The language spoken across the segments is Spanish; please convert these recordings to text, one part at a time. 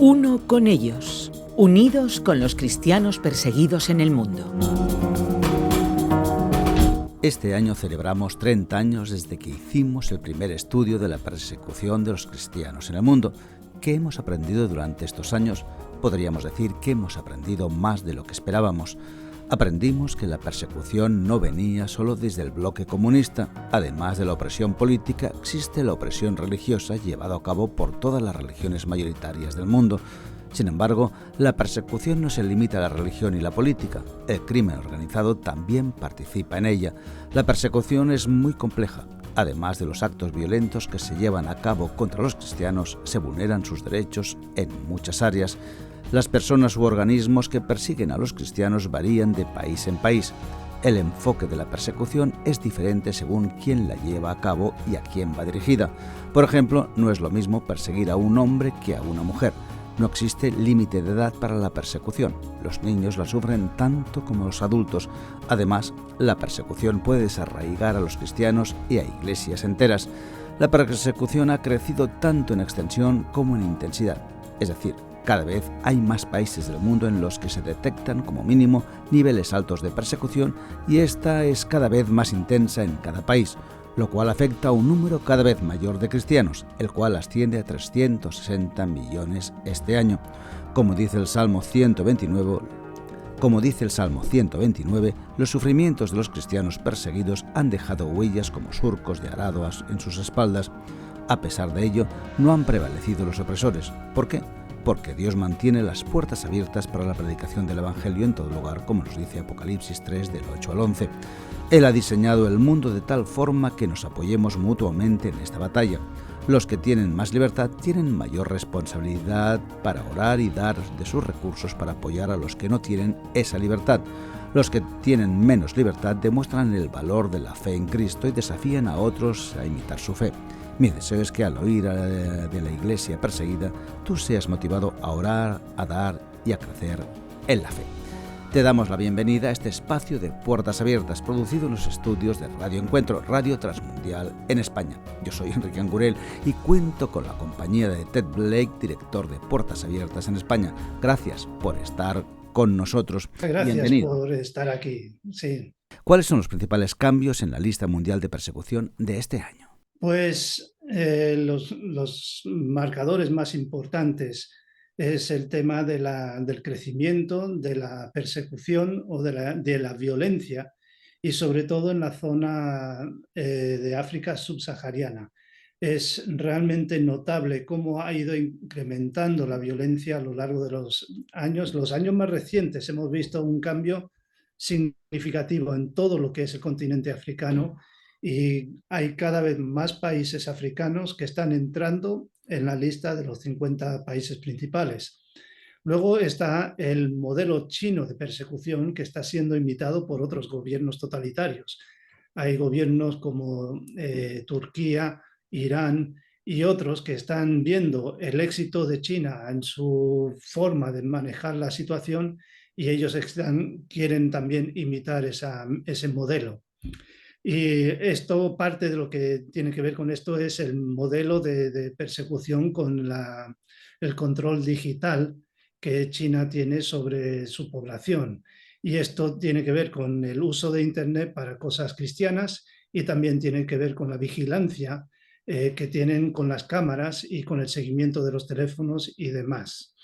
Uno con ellos, unidos con los cristianos perseguidos en el mundo. Este año celebramos 30 años desde que hicimos el primer estudio de la persecución de los cristianos en el mundo. ¿Qué hemos aprendido durante estos años? Podríamos decir que hemos aprendido más de lo que esperábamos. Aprendimos que la persecución no venía solo desde el bloque comunista. Además de la opresión política, existe la opresión religiosa llevada a cabo por todas las religiones mayoritarias del mundo. Sin embargo, la persecución no se limita a la religión y la política. El crimen organizado también participa en ella. La persecución es muy compleja. Además de los actos violentos que se llevan a cabo contra los cristianos, se vulneran sus derechos en muchas áreas. Las personas u organismos que persiguen a los cristianos varían de país en país. El enfoque de la persecución es diferente según quién la lleva a cabo y a quién va dirigida. Por ejemplo, no es lo mismo perseguir a un hombre que a una mujer. No existe límite de edad para la persecución. Los niños la sufren tanto como los adultos. Además, la persecución puede desarraigar a los cristianos y a iglesias enteras. La persecución ha crecido tanto en extensión como en intensidad. Es decir, cada vez hay más países del mundo en los que se detectan como mínimo niveles altos de persecución y esta es cada vez más intensa en cada país, lo cual afecta a un número cada vez mayor de cristianos, el cual asciende a 360 millones este año. Como dice el Salmo 129, los sufrimientos de los cristianos perseguidos han dejado huellas como surcos de arado en sus espaldas. A pesar de ello, no han prevalecido los opresores. ¿Por qué? Porque Dios mantiene las puertas abiertas para la predicación del Evangelio en todo lugar, como nos dice Apocalipsis 3, del 8 al 11. Él ha diseñado el mundo de tal forma que nos apoyemos mutuamente en esta batalla. Los que tienen más libertad tienen mayor responsabilidad para orar y dar de sus recursos para apoyar a los que no tienen esa libertad. Los que tienen menos libertad demuestran el valor de la fe en Cristo y desafían a otros a imitar su fe. Mi deseo es que al oír de la iglesia perseguida, tú seas motivado a orar, a dar y a crecer en la fe. Te damos la bienvenida a este espacio de Puertas Abiertas, producido en los estudios de Radio Encuentro, Radio Transmundial en España. Yo soy Enrique Angurel y cuento con la compañía de Ted Blake, director de Puertas Abiertas en España. Gracias por estar con nosotros. Gracias Bienvenido. por estar aquí. Sí. ¿Cuáles son los principales cambios en la lista mundial de persecución de este año? Pues los marcadores más importantes es el tema del crecimiento, de la persecución o de la violencia y sobre todo en la zona de África subsahariana. Es realmente notable cómo ha ido incrementando la violencia a lo largo de los años. Los años más recientes hemos visto un cambio significativo en todo lo que es el continente africano. Y hay cada vez más países africanos que están entrando en la lista de los 50 países principales. Luego está el modelo chino de persecución que está siendo imitado por otros gobiernos totalitarios. Hay gobiernos como Turquía, Irán y otros que están viendo el éxito de China en su forma de manejar la situación y ellos quieren también imitar ese modelo. Y esto, parte de lo que tiene que ver con esto es el modelo de persecución con el control digital que China tiene sobre su población. Y esto tiene que ver con el uso de Internet para cosas cristianas y también tiene que ver con la vigilancia que tienen con las cámaras y con el seguimiento de los teléfonos y demás.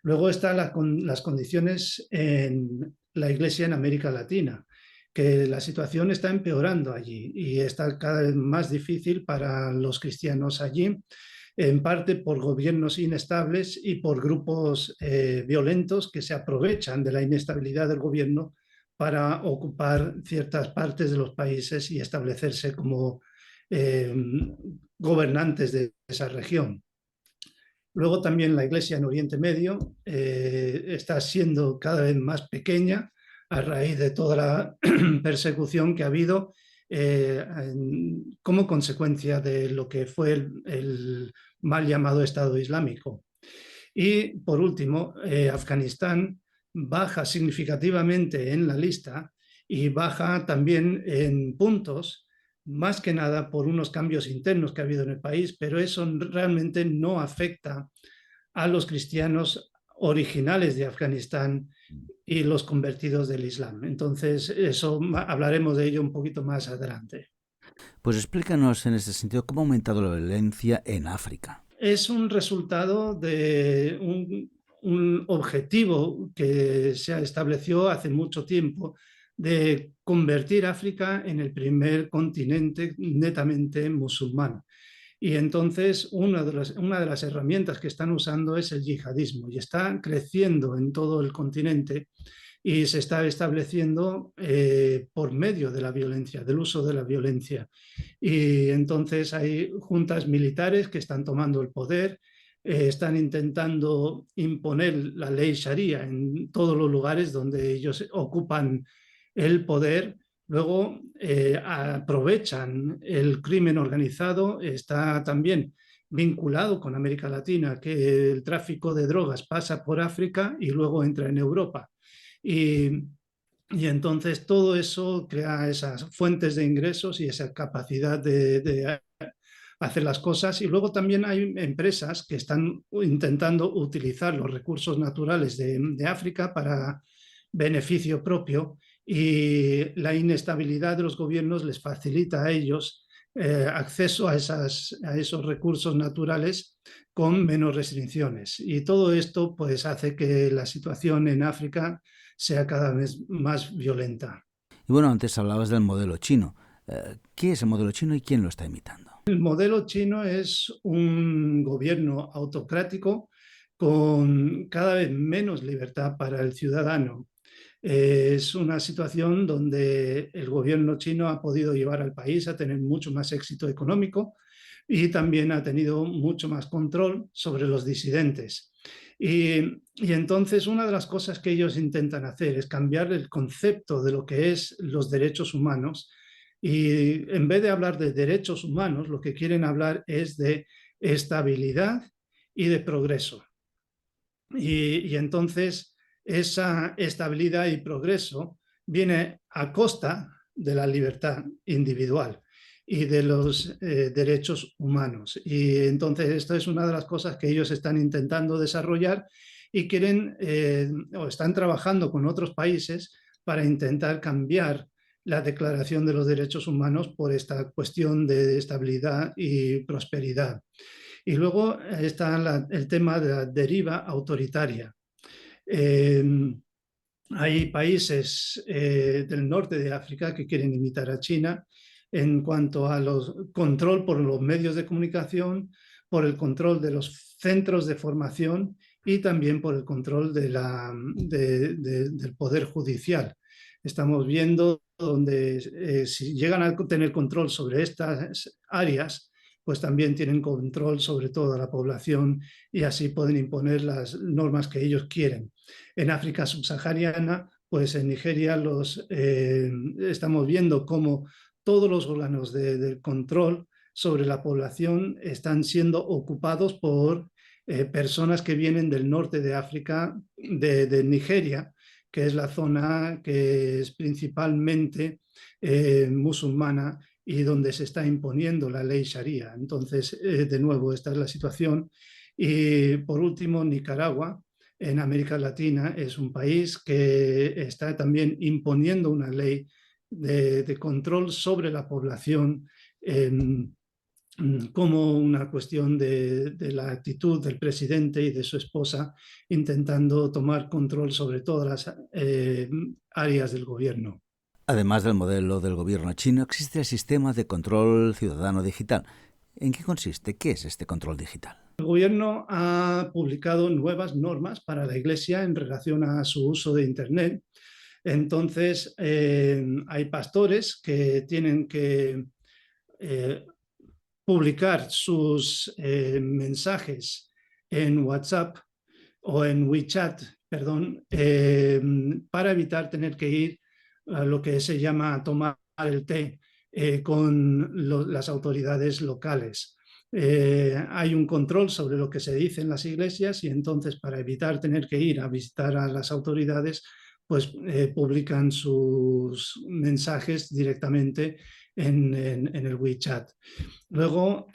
Luego están las condiciones en la Iglesia en América Latina, que la situación está empeorando allí y está cada vez más difícil para los cristianos allí, en parte por gobiernos inestables y por grupos violentos que se aprovechan de la inestabilidad del gobierno para ocupar ciertas partes de los países y establecerse como gobernantes de esa región. Luego también la Iglesia en Oriente Medio está siendo cada vez más pequeña a raíz de toda la persecución que ha habido como consecuencia de lo que fue el mal llamado Estado Islámico. Y por último, Afganistán baja significativamente en la lista y baja también en puntos, más que nada por unos cambios internos que ha habido en el país, pero eso realmente no afecta a los cristianos originales de Afganistán y los convertidos del Islam. Entonces, eso hablaremos de ello un poquito más adelante. Pues explícanos en ese sentido cómo ha aumentado la violencia en África. Es un resultado de un objetivo que se estableció hace mucho tiempo de convertir África en el primer continente netamente musulmán. Y entonces una de las herramientas que están usando es el yihadismo y está creciendo en todo el continente y se está estableciendo por medio de la violencia, del uso de la violencia. Y entonces hay juntas militares que están tomando el poder, están intentando imponer la ley Sharia en todos los lugares donde ellos ocupan el poder. Luego aprovechan el crimen organizado, está también vinculado con América Latina, que el tráfico de drogas pasa por África y luego entra en Europa. Y entonces todo eso crea esas fuentes de ingresos y esa capacidad de hacer las cosas. Y luego también hay empresas que están intentando utilizar los recursos naturales de África para beneficio propio, y la inestabilidad de los gobiernos les facilita a ellos acceso a esos recursos naturales con menos restricciones. Y todo esto pues hace que la situación en África sea cada vez más violenta. Y bueno, antes hablabas del modelo chino. ¿Qué es el modelo chino y quién lo está imitando? El modelo chino es un gobierno autocrático con cada vez menos libertad para el ciudadano. Es una situación donde el gobierno chino ha podido llevar al país a tener mucho más éxito económico y también ha tenido mucho más control sobre los disidentes. Y entonces una de las cosas que ellos intentan hacer es cambiar el concepto de lo que es los derechos humanos, y en vez de hablar de derechos humanos, lo que quieren hablar es de estabilidad y de progreso. Y entonces esa estabilidad y progreso viene a costa de la libertad individual y de los derechos humanos. Y entonces esto es una de las cosas que ellos están intentando desarrollar y quieren o están trabajando con otros países para intentar cambiar la Declaración de los Derechos Humanos por esta cuestión de estabilidad y prosperidad. Y luego está el tema de la deriva autoritaria. Hay países del norte de África que quieren imitar a China en cuanto a control por los medios de comunicación, por el control de los centros de formación y también por el control del poder judicial. Estamos viendo donde si llegan a tener control sobre estas áreas, pues también tienen control sobre toda la población y así pueden imponer las normas que ellos quieren. En África subsahariana, pues en Nigeria estamos viendo cómo todos los órganos de control sobre la población están siendo ocupados por personas que vienen del norte de África, de Nigeria, que es la zona que es principalmente musulmana y donde se está imponiendo la ley Sharia. Entonces, de nuevo, esta es la situación. Y por último, Nicaragua, en América Latina, es un país que está también imponiendo una ley de control sobre la población como una cuestión de la actitud del presidente y de su esposa intentando tomar control sobre todas las áreas del gobierno. Además del modelo del gobierno chino, existe el sistema de control ciudadano digital. ¿En qué consiste? ¿Qué es este control digital? El gobierno ha publicado nuevas normas para la Iglesia en relación a su uso de Internet. Entonces, hay pastores que tienen que publicar sus mensajes en WhatsApp o en WeChat, perdón, para evitar tener que ir a lo que se llama tomar el té con las autoridades locales. Hay un control sobre lo que se dice en las iglesias y entonces para evitar tener que ir a visitar a las autoridades, pues publican sus mensajes directamente en el WeChat. Luego,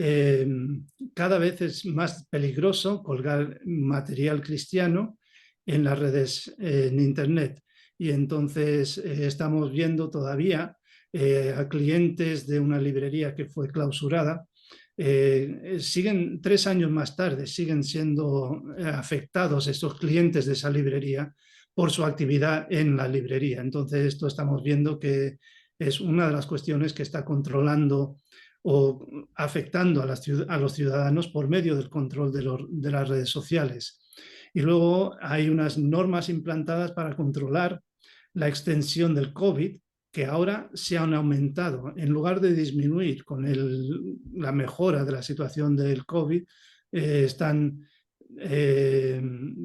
cada vez es más peligroso colgar material cristiano en las redes en Internet. Y entonces estamos viendo todavía a clientes de una librería que fue clausurada. Siguen 3 años más tarde, siguen siendo afectados estos clientes de esa librería por su actividad en la librería. Entonces esto estamos viendo que es una de las cuestiones que está controlando o afectando a los ciudadanos por medio del control de las redes sociales. Y luego hay unas normas implantadas para controlar la extensión del COVID, que ahora se han aumentado. En lugar de disminuir con la mejora de la situación del COVID, están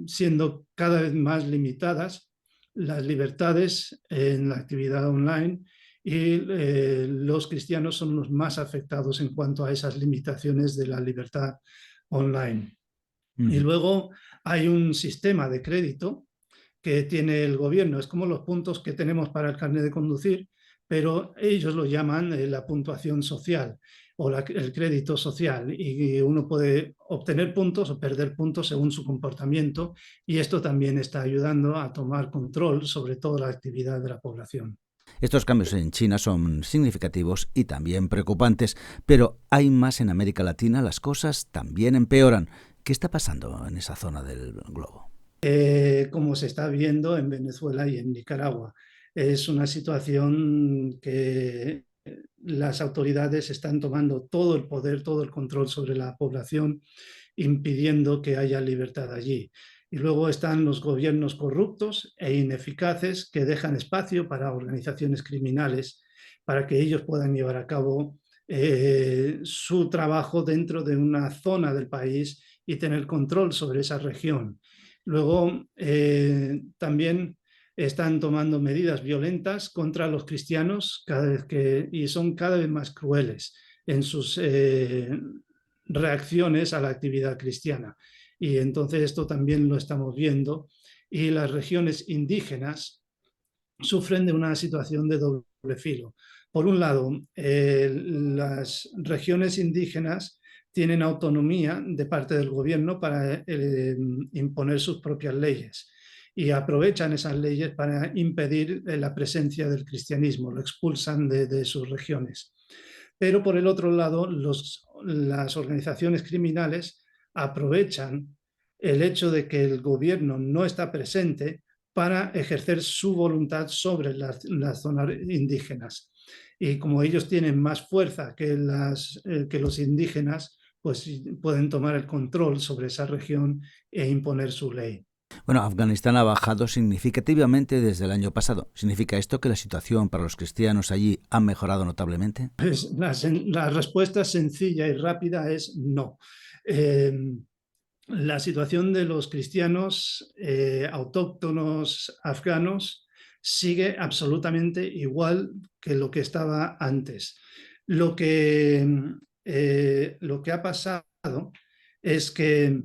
siendo cada vez más limitadas las libertades en la actividad online, y los cristianos son los más afectados en cuanto a esas limitaciones de la libertad online. Y luego hay un sistema de crédito que tiene el gobierno, es como los puntos que tenemos para el carnet de conducir, pero ellos lo llaman la puntuación social o el crédito social, y uno puede obtener puntos o perder puntos según su comportamiento, y esto también está ayudando a tomar control sobre toda la actividad de la población. Estos cambios en China son significativos y también preocupantes, pero hay más en América Latina, las cosas también empeoran. ¿Qué está pasando en esa zona del globo? Como se está viendo en Venezuela y en Nicaragua. Es una situación que las autoridades están tomando todo el poder, todo el control sobre la población, impidiendo que haya libertad allí. Y luego están los gobiernos corruptos e ineficaces que dejan espacio para organizaciones criminales para que ellos puedan llevar a cabo su trabajo dentro de una zona del país y tener control sobre esa región. Luego, también están tomando medidas violentas contra los cristianos y son cada vez más crueles en sus reacciones a la actividad cristiana. Y entonces esto también lo estamos viendo. Y las regiones indígenas sufren de una situación de doble filo. Por un lado, las regiones indígenas tienen autonomía de parte del gobierno para imponer sus propias leyes, y aprovechan esas leyes para impedir la presencia del cristianismo, lo expulsan de sus regiones. Pero por el otro lado, las organizaciones criminales aprovechan el hecho de que el gobierno no está presente para ejercer su voluntad sobre las zonas indígenas. Y como ellos tienen más fuerza que los indígenas, pues pueden tomar el control sobre esa región e imponer su ley. Bueno, Afganistán ha bajado significativamente desde el año pasado. ¿Significa esto que la situación para los cristianos allí ha mejorado notablemente? Pues la respuesta sencilla y rápida es no. La situación de los cristianos autóctonos afganos sigue absolutamente igual que lo que estaba antes. Lo que ha pasado es que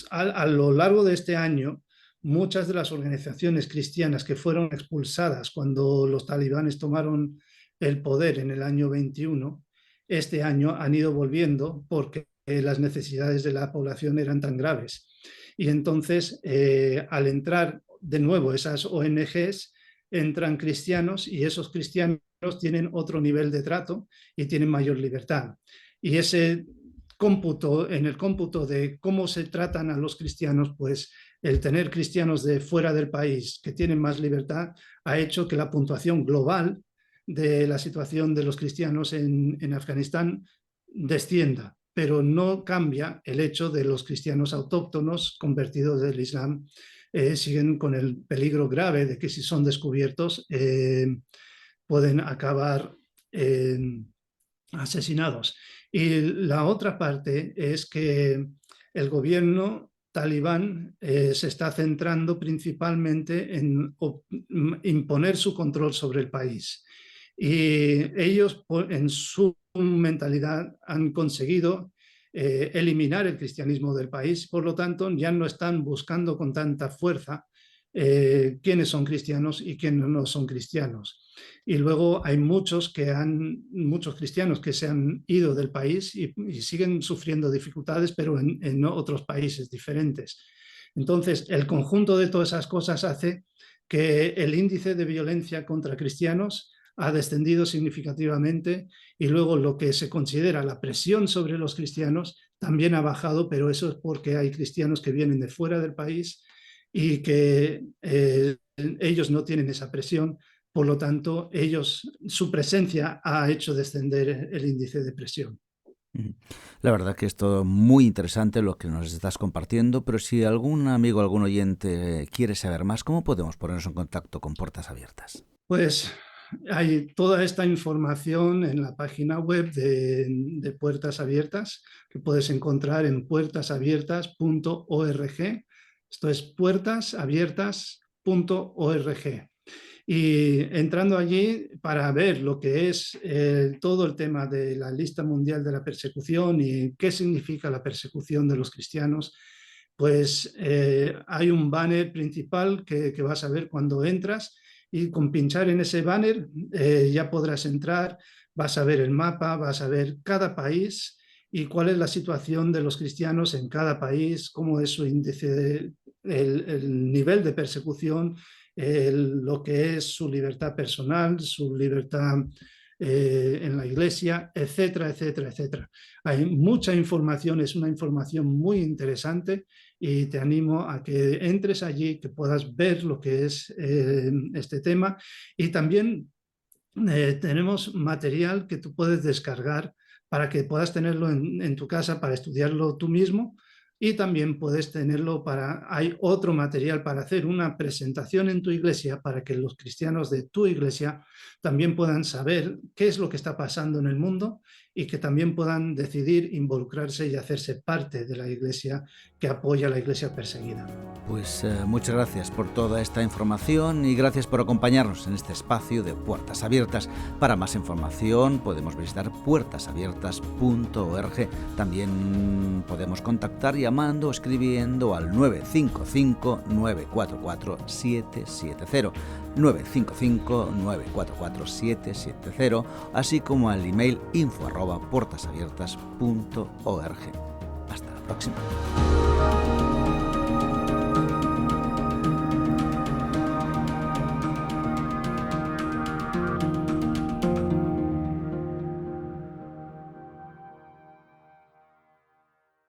a lo largo de este año, muchas de las organizaciones cristianas que fueron expulsadas cuando los talibanes tomaron el poder en el año 21, este año han ido volviendo porque las necesidades de la población eran tan graves. Y entonces, al entrar de nuevo esas ONGs, entran cristianos, y esos cristianos tienen otro nivel de trato y tienen mayor libertad. Y ese en el cómputo de cómo se tratan a los cristianos, pues el tener cristianos de fuera del país que tienen más libertad ha hecho que la puntuación global de la situación de los cristianos en Afganistán descienda, pero no cambia el hecho de los cristianos autóctonos convertidos del Islam. Siguen con el peligro grave de que, si son descubiertos, pueden acabar asesinados. Y la otra parte es que el gobierno talibán se está centrando principalmente en imponer su control sobre el país. Y ellos, en su mentalidad, han conseguido eliminar el cristianismo del país. Por lo tanto, ya no están buscando con tanta fuerza quiénes son cristianos y quiénes no son cristianos. Y luego hay muchos cristianos que se han ido del país y siguen sufriendo dificultades, pero en otros países diferentes. Entonces, el conjunto de todas esas cosas hace que el índice de violencia contra cristianos ha descendido significativamente, y luego lo que se considera la presión sobre los cristianos también ha bajado, pero eso es porque hay cristianos que vienen de fuera del país y que ellos no tienen esa presión. Por lo tanto, su presencia ha hecho descender el índice de presión. La verdad que es todo muy interesante lo que nos estás compartiendo, pero si algún amigo, algún oyente quiere saber más, ¿cómo podemos ponernos en contacto con Puertas Abiertas? Pues hay toda esta información en la página web de Puertas Abiertas, que puedes encontrar en puertasabiertas.org. Esto es puertasabiertas.org. Y entrando allí para ver lo que es todo el tema de la lista mundial de la persecución y qué significa la persecución de los cristianos, pues hay un banner principal que vas a ver cuando entras, y con pinchar en ese banner ya podrás entrar, vas a ver el mapa, vas a ver cada país y cuál es la situación de los cristianos en cada país, cómo es su índice, el nivel de persecución, lo que es su libertad personal, su libertad en la iglesia, etcétera, etcétera, etcétera. Hay mucha información, es una información muy interesante, y te animo a que entres allí, que puedas ver lo que es este tema. Y también tenemos material que tú puedes descargar para que puedas tenerlo en tu casa para estudiarlo tú mismo, y también puedes tenerlo hay otro material para hacer una presentación en tu iglesia, para que los cristianos de tu iglesia también puedan saber qué es lo que está pasando en el mundo, y que también puedan decidir involucrarse y hacerse parte de la iglesia que apoya a la iglesia perseguida. Pues muchas gracias por toda esta información y gracias por acompañarnos en este espacio de Puertas Abiertas. Para más información podemos visitar puertasabiertas.org. También podemos contactar llamando o escribiendo al 955-944-770, 955-944-770, así como al email info@puertasabiertas.org. Hasta la próxima.